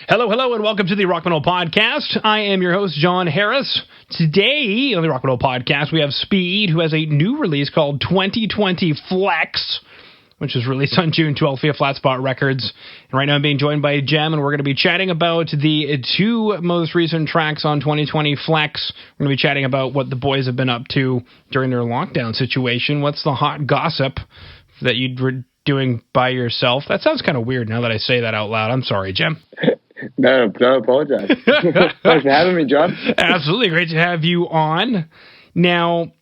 Hello, hello, and welcome to the Rock Metal Podcast. I am your host, John Harris. Today on the Rock Metal Podcast, we have Speed, who has a new release called 2020 Flex, which was released on June 12th via Flatspot Records. And right now I'm being joined by Jem, and we're going to be chatting about the two most recent tracks on 2020 Flex. We're going to be chatting about what the boys have been up to during their lockdown situation. What's the hot gossip that you were doing by yourself? That sounds kind of weird now that I say that out loud. I'm sorry, Jem. No, don't apologize. Thanks for having me, John. Absolutely. Great to have you on. Now,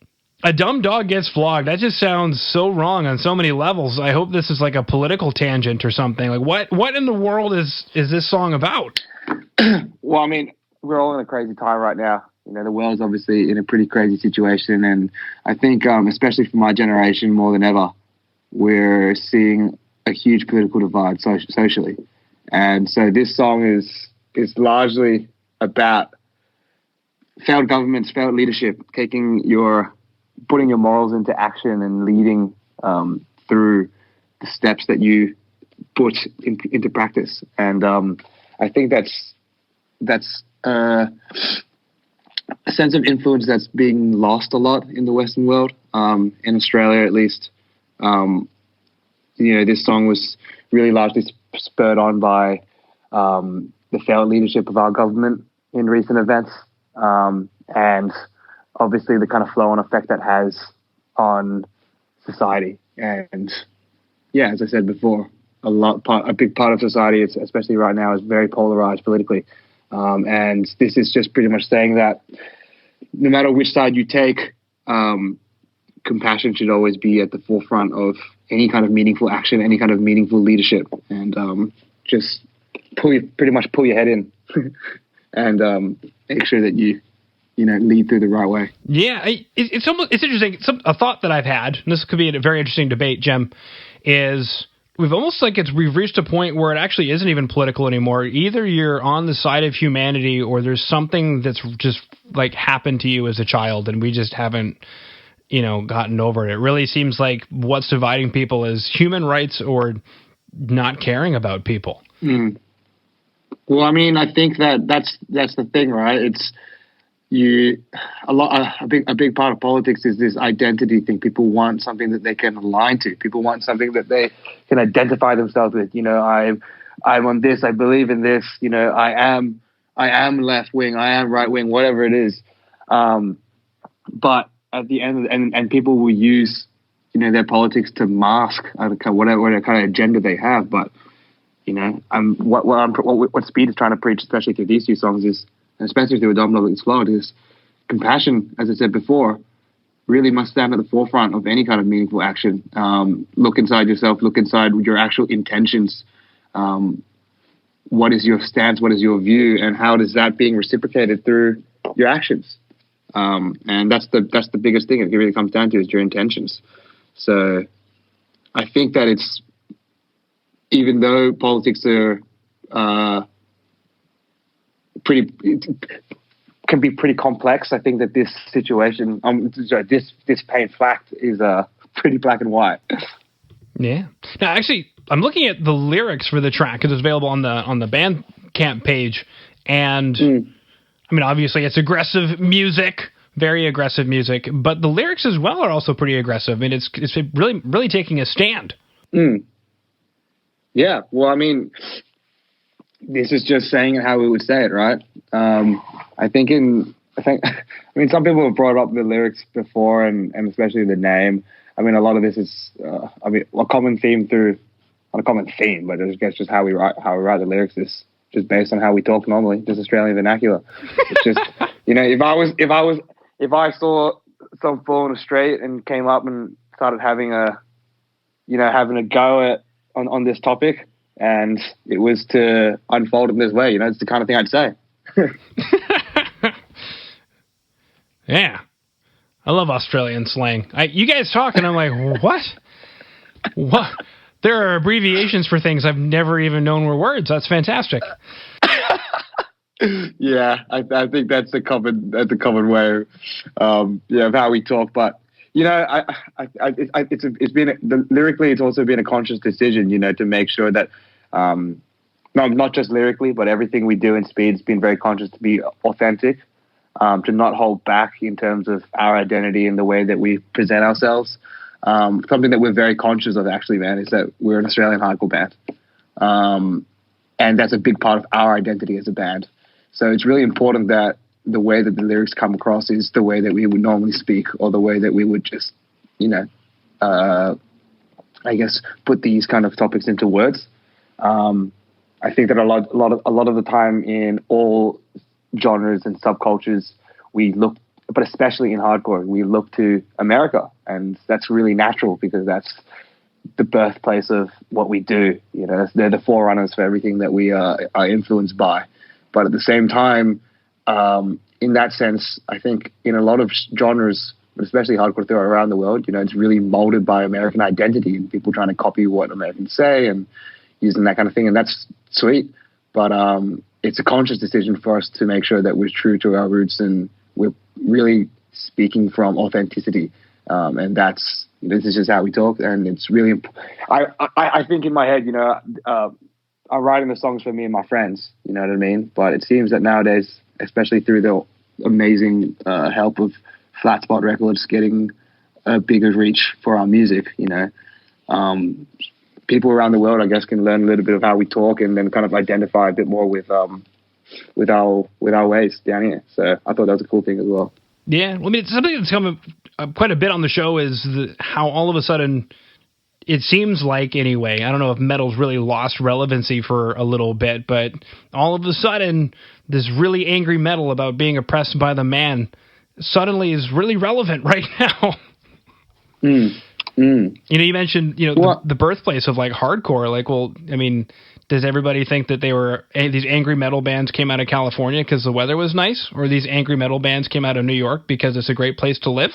a dumb dog gets flogged. That just sounds so wrong on so many levels. I hope this is like a political tangent or something. Like, what in the world is this song about? Well, I mean, we're all in a crazy time right now. You know, the world's obviously in a pretty crazy situation. And I think, especially for my generation, more than ever, we're seeing a huge political divide socially. And so this song is largely about failed governments, failed leadership, putting your morals into action and leading through the steps that you put into practice. And I think that's a sense of influence that's being lost a lot in the Western world, in Australia at least. This song was really largely spurred on by the failed leadership of our government in recent events, and obviously the kind of flow-on effect that has on society. And yeah, as I said before, a big part of society, especially right now, is very polarized politically. And this is just pretty much saying that no matter which side you take, compassion should always be at the forefront of any kind of meaningful action, any kind of meaningful leadership, and just pretty much pull your head in and make sure that you lead through the right way. Yeah, it's interesting. A thought that I've had, and this could be a very interesting debate, Jem, is we've reached a point where it actually isn't even political anymore. Either you're on the side of humanity, or there's something that's just like happened to you as a child, and we just haven't gotten over it. It really seems like what's dividing people is human rights or not caring about people. Mm. Well, I mean, I think that's the thing, right? It's a big part of politics is this identity thing. People want something that they can align to. People want something that they can identify themselves with. I'm on this. I believe in this. I am left wing. I am right wing. Whatever it is. But at the end, and people will use, their politics to mask whatever kind of agenda they have. But what Speed is trying to preach, especially through these two songs, is, and especially through A Dumb Dog Gets Flogged, is compassion. As I said before, really must stand at the forefront of any kind of meaningful action. Look inside yourself. Look inside your actual intentions. What is your stance? What is your view? And how is that being reciprocated through your actions? And that's the biggest thing. It really comes down to is your intentions. So I think that it's, even though politics are can be pretty complex, I think that this situation, this pain fact is pretty black and white. Yeah. Now, actually, I'm looking at the lyrics for the track because it's available on the Bandcamp page, and I mean, obviously, it's aggressive music, very aggressive music, but the lyrics as well are also pretty aggressive. I mean, it's really, really taking a stand. Mm. Yeah, well, I mean, this is just saying it how we would say it, right? I mean, some people have brought up the lyrics before, and especially the name. I mean, a lot of this is, a common theme not a common theme, but I guess just how we write the lyrics is just based on how we talk normally, just Australian vernacular. It's just, if I saw some fool in the street and came up and started having a go on this topic, and it was to unfold in this way, it's the kind of thing I'd say. Yeah. I love Australian slang. You guys talk, and I'm like, what? What? There are abbreviations for things I've never even known were words. That's fantastic. Yeah, I think that's a common way of how we talk. But it's been lyrically, it's also been a conscious decision, to make sure that not just lyrically, but everything we do in Speed's been very conscious to be authentic, to not hold back in terms of our identity and the way that we present ourselves. Something that we're very conscious of, actually, man, is that we're an Australian hardcore band. And that's a big part of our identity as a band. So it's really important that the way that the lyrics come across is the way that we would normally speak, or the way that we would just, I guess, put these kind of topics into words. I think that a lot of the time in all genres and subcultures, we look, but especially in hardcore, we look to America, and that's really natural because that's the birthplace of what we do. They're the forerunners for everything that we are influenced by. But at the same time, in that sense, I think in a lot of genres, especially hardcore throughout around the world, it's really molded by American identity and people trying to copy what Americans say and using that kind of thing. And that's sweet. But it's a conscious decision for us to make sure that we're true to our roots and we're really speaking from authenticity. And this is just how we talk. And it's really, I think in my head, I'm writing the songs for me and my friends, you know what I mean? But it seems that nowadays, especially through the amazing help of Flat Spot Records getting a bigger reach for our music, people around the world, I guess, can learn a little bit of how we talk and then kind of identify a bit more with our ways down here. So I thought that was a cool thing as well. Yeah, well, I mean, something that's come up quite a bit on the show is how all of a sudden, it seems like anyway, I don't know if metal's really lost relevancy for a little bit, but all of a sudden, this really angry metal about being oppressed by the man suddenly is really relevant right now. You mentioned, the birthplace of like hardcore. Like, well, I mean, does everybody think that these angry metal bands came out of California because the weather was nice, or these angry metal bands came out of New York because it's a great place to live?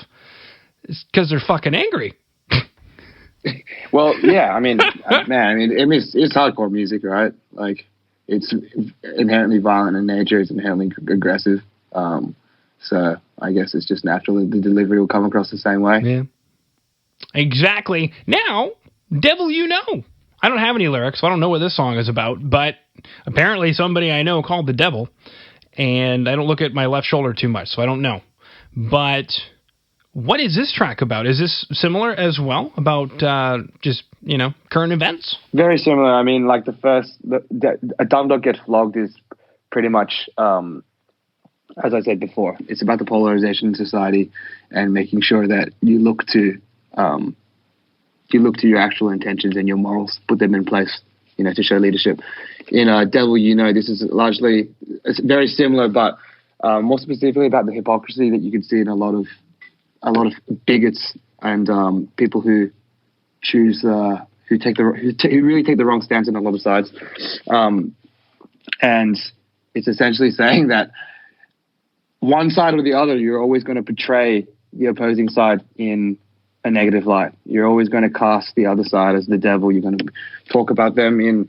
It's because they're fucking angry. Well, yeah, I mean, it's hardcore music, right? Like, it's inherently violent in nature. It's inherently aggressive. So I guess it's just natural that the delivery will come across the same way. Yeah. Exactly. Now, Devil You Know. I don't have any lyrics, so I don't know what this song is about, but apparently somebody I know called the devil, and I don't look at my left shoulder too much, so I don't know. But what is this track about? Is this similar as well, about just, current events? Very similar. I mean, like A Dumb Dog Get Flogged is pretty much, as I said before, it's about the polarization in society and making sure that you look to your actual intentions and your morals, put them in place, to show leadership. In Devil You Know, this is it's very similar, but more specifically about the hypocrisy that you can see in a lot of bigots and people who choose who really take the wrong stance on a lot of sides. And it's essentially saying that one side or the other, you're always going to portray the opposing side in a negative light. You're always going to cast the other side as the devil. You're going to talk about them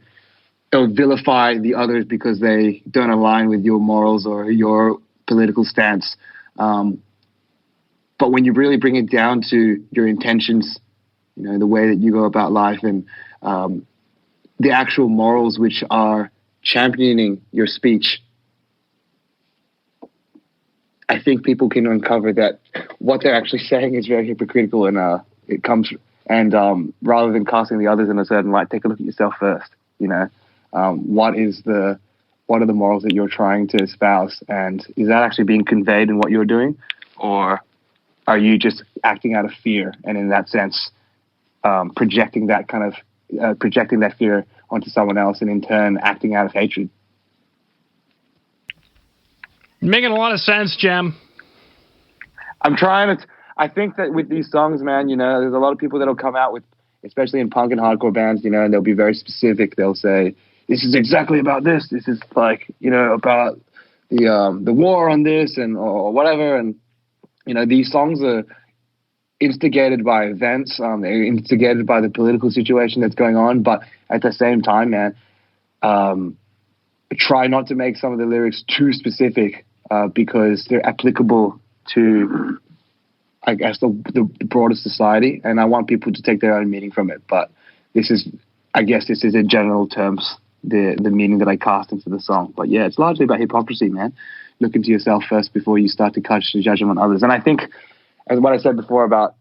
or vilify the others because they don't align with your morals or your political stance. But when you really bring it down to your intentions, the way that you go about life and the actual morals which are championing your speech, I think people can uncover that what they're actually saying is very hypocritical, and it comes rather than casting the others in a certain light, take a look at yourself first. What are the morals that you're trying to espouse, and is that actually being conveyed in what you're doing, or are you just acting out of fear, and in that sense, projecting that fear onto someone else, and in turn acting out of hatred? Making a lot of sense, Jem. I'm trying to. I think that with these songs, man, there's a lot of people that'll come out with, especially in punk and hardcore bands, and they'll be very specific. They'll say, "This is exactly about this. This is like, about the war on this or whatever." And these songs are instigated by events. They're instigated by the political situation that's going on. But at the same time, man, try not to make some of the lyrics too specific. Because they're applicable to, I guess, the broader society, and I want people to take their own meaning from it. But this is in general terms the meaning that I cast into the song. But yeah, it's largely about hypocrisy, man. Look into yourself first before you start to cast your judgment on others. And I think, as what I said before about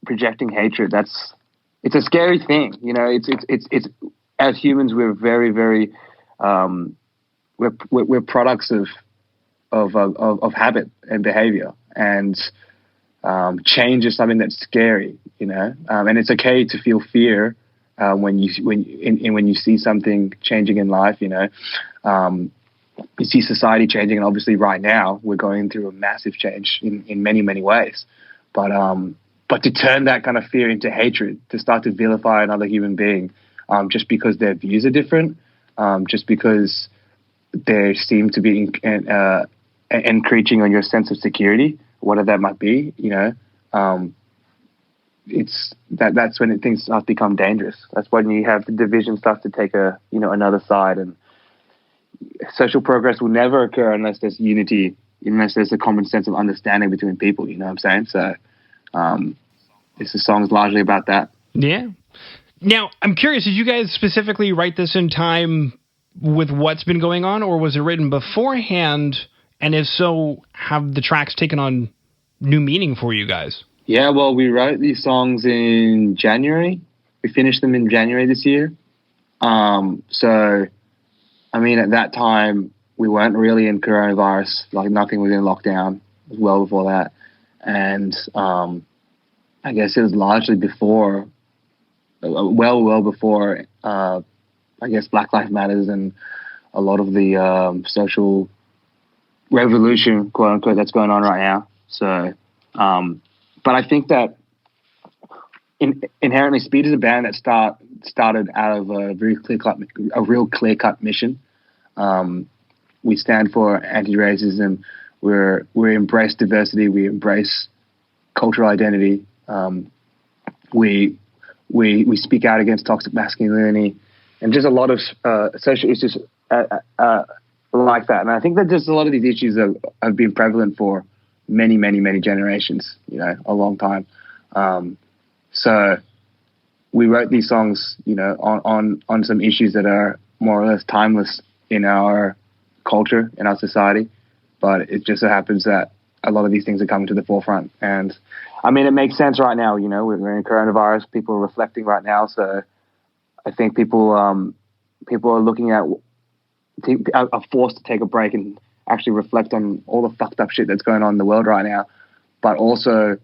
projecting hatred, it's a scary thing. You know, it's as humans, we're very, very we're products of habit and behavior, and change is something that's scary, you know. And it's okay to feel fear when you see something changing in life, you know. You see society changing, and obviously right now we're going through a massive change in many, many ways. But to turn that kind of fear into hatred, to start to vilify another human being just because their views are different, just because they seem to be encroaching on your sense of security, whatever that might be, you know, that's when things start to become dangerous. That's when you have the division starts to take another side, and social progress will never occur unless there's unity, unless there's a common sense of understanding between people. You know what I'm saying? So this song's largely about that. Yeah. Now, I'm curious, did you guys specifically write this in time with what's been going on, or was it written beforehand? And if so, have the tracks taken on new meaning for you guys? Yeah, well, we wrote these songs in January. We finished them in January this year. So, I mean, at that time, we weren't really in coronavirus. Like, nothing was in lockdown. It was well before that. And I guess it was largely before, well before, I guess, Black Lives Matters and a lot of the social revolution, quote unquote, that's going on right now. So, but I think that inherently, Speed is a band that started out of a real clear-cut mission. We stand for anti-racism. We embrace diversity. We embrace cultural identity. We speak out against toxic masculinity, and just a lot of social issues like that. And I think that just a lot of these issues have been prevalent for many, many, many generations, you know, a long time. So we wrote these songs, you know, on some issues that are more or less timeless in our culture, in our society. But it just so happens that a lot of these things are coming to the forefront. And I mean, it makes sense right now, you know, we're in coronavirus, people are reflecting right now. So I think people are looking at, are forced to take a break and actually reflect on all the fucked up shit that's going on in the world right now, but also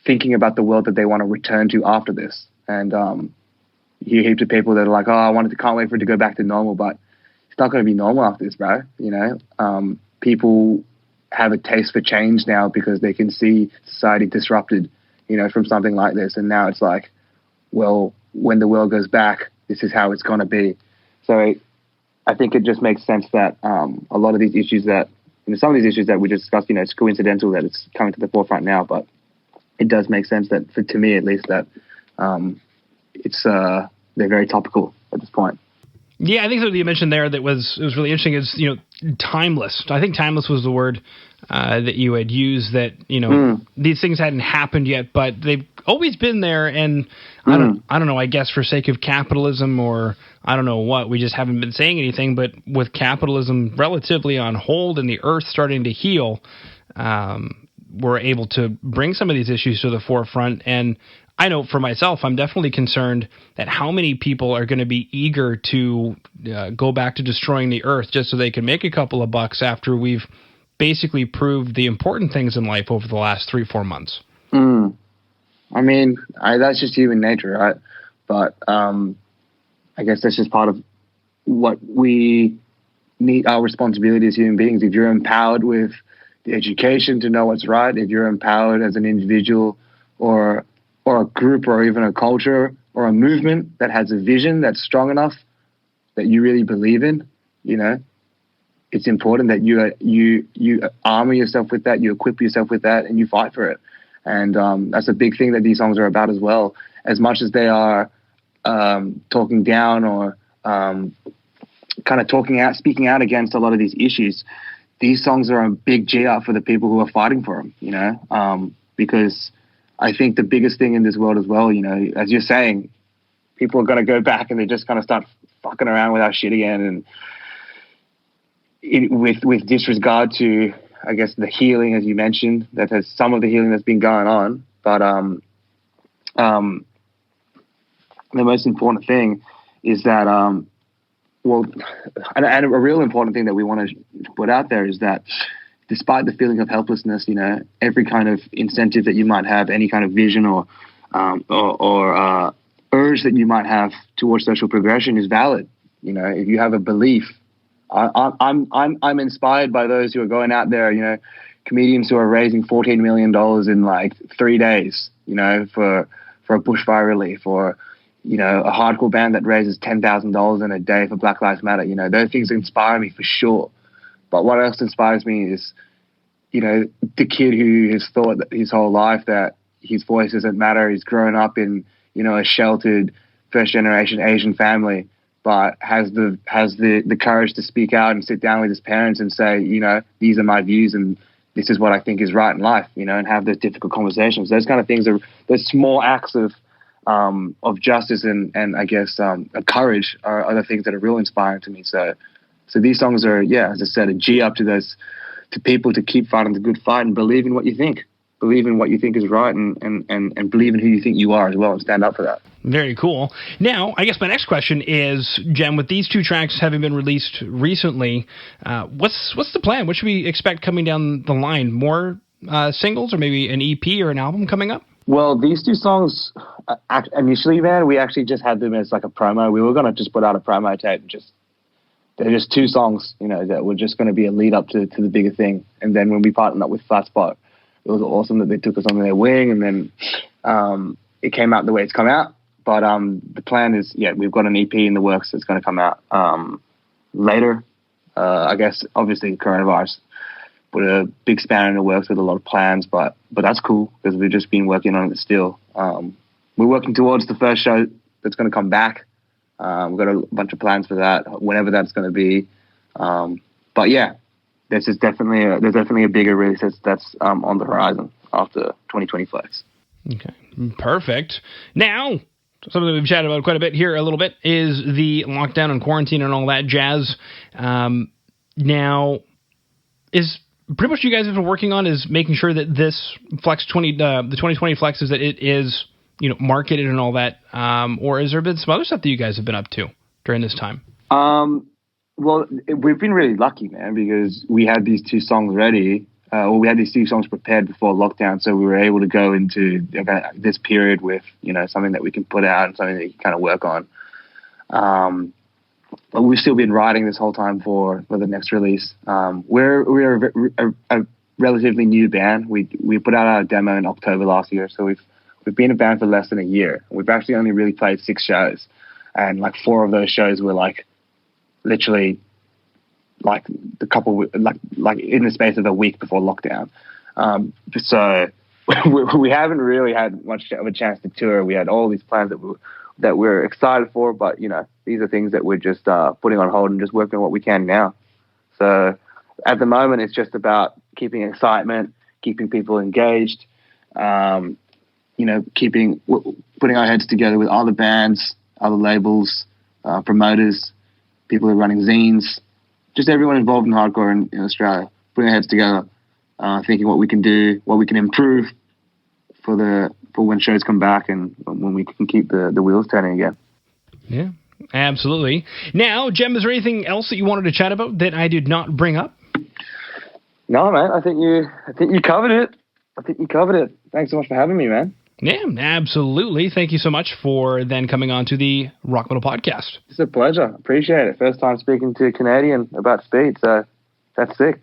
thinking about the world that they want to return to after this. And you hear heaps of people that are like, oh, can't wait for it to go back to normal, but it's not going to be normal after this, bro. You know, people have a taste for change now because they can see society disrupted, you know, from something like this. And now it's like, well, when the world goes back, this is how it's going to be. So I think it just makes sense that a lot of these issues that, you know, some of these issues that we just discussed, you know, it's coincidental that it's coming to the forefront now, but it does make sense that, to me at least, that they're very topical at this point. Yeah, I think something you mentioned there that was really interesting is, you know, timeless. I think timeless was the word that you had used, that, you know, these things hadn't happened yet, but they've always been there. And I don't know, I guess for sake of capitalism, or I don't know what, we just haven't been saying anything. But with capitalism relatively on hold and the earth starting to heal, we're able to bring some of these issues to the forefront. And I know for myself, I'm definitely concerned that how many people are going to be eager to go back to destroying the earth just so they can make a couple of bucks after we've basically proved the important things in life over the last 3-4 months. I mean, that's just human nature, right? But I guess that's just part of what we need, our responsibility as human beings. If you're empowered with the education to know what's right, if you're empowered as an individual or a group or even a culture or a movement that has a vision that's strong enough that you really believe in, you know, it's important that you armor yourself with that, you equip yourself with that, and you fight for it. And that's a big thing that these songs are about as well. As much as they are talking down or kind of speaking out against a lot of these issues, these songs are a big G up for the people who are fighting for them, you know, because I think the biggest thing in this world as well, you know, as you're saying, people are going to go back and they're just going to start fucking around with our shit again, and with disregard to, I guess, the healing, as you mentioned, that has some of the healing that's been going on. But the most important thing is that, and a real important thing that we want to put out there is that despite the feeling of helplessness, every kind of incentive that you might have, any kind of vision or urge that you might have towards social progression is valid. If you have a belief, I'm inspired by those who are going out there, comedians who are raising $14 million in like 3 days, for a bushfire relief, or, a hardcore band that raises $10,000 in a day for Black Lives Matter. Those things inspire me for sure. But what else inspires me is, the kid who has thought that his whole life that his voice doesn't matter. He's grown up in, a sheltered first generation Asian family, but has the courage to speak out and sit down with his parents and say, these are my views and this is what I think is right in life, and have those difficult conversations. Those kind of things those small acts of justice and I guess courage are the things that are real inspiring to me. So these songs are, as I said, a G up to people to keep fighting the good fight and believe in what you think. Believe in what you think is right and believe in who you think you are as well and stand up for that. Very cool. Now, I guess my next question is, Jem, with these 2 tracks having been released recently, what's the plan? What should we expect coming down the line? More singles or maybe an EP or an album coming up? Well, these 2 songs, initially, man, we actually just had them as like a promo. We were going to just put out a promo tape. They're just 2 songs, that were just going to be a lead up to the bigger thing. And then when we partnered up with Flat Spot, it was awesome that they took us under their wing, and then it came out the way it's come out. But the plan is, we've got an EP in the works that's going to come out later. I guess, obviously, coronavirus put a big spanner in the works with a lot of plans, but that's cool because we've just been working on it still. We're working towards the first show that's going to come back. We've got a bunch of plans for that, whenever that's going to be. But yeah. There's definitely a bigger release that's on the horizon after 2020 Flex. Okay, perfect. Now, something we've chatted about quite a bit here a little bit is the lockdown and quarantine and all that jazz. Now, is pretty much you guys have been working on is making sure that this Flex 20, the 2020 Flex, is that it is marketed and all that, or has there been some other stuff that you guys have been up to during this time? Well, we've been really lucky, man, because we had these 2 songs ready, we had these 2 songs prepared before lockdown, so we were able to go into this period with, something that we can put out and something that you can kind of work on. But we've still been writing this whole time for the next release. We're a relatively new band. We put out our demo in October last year, so we've been a band for less than a year. We've actually only really played 6 shows, and like 4 of those shows were like literally like the couple like in the space of a week before lockdown. So we haven't really had much of a chance to tour. We had all these plans that we're excited for, but these are things that we're just putting on hold and just working on what we can now. So at the moment, it's just about keeping excitement, keeping people engaged, putting our heads together with other bands, other labels, promoters, people who are running zines, just everyone involved in hardcore in Australia, putting our heads together, thinking what we can do, what we can improve for when shows come back and when we can keep the wheels turning again. Yeah, absolutely. Now, Jem, is there anything else that you wanted to chat about that I did not bring up? No, man. I think you covered it. Thanks so much for having me, man. Yeah, absolutely. Thank you so much for then coming on to the Rock Metal Podcast. It's a pleasure. Appreciate it. First time speaking to a Canadian about speed, so that's sick.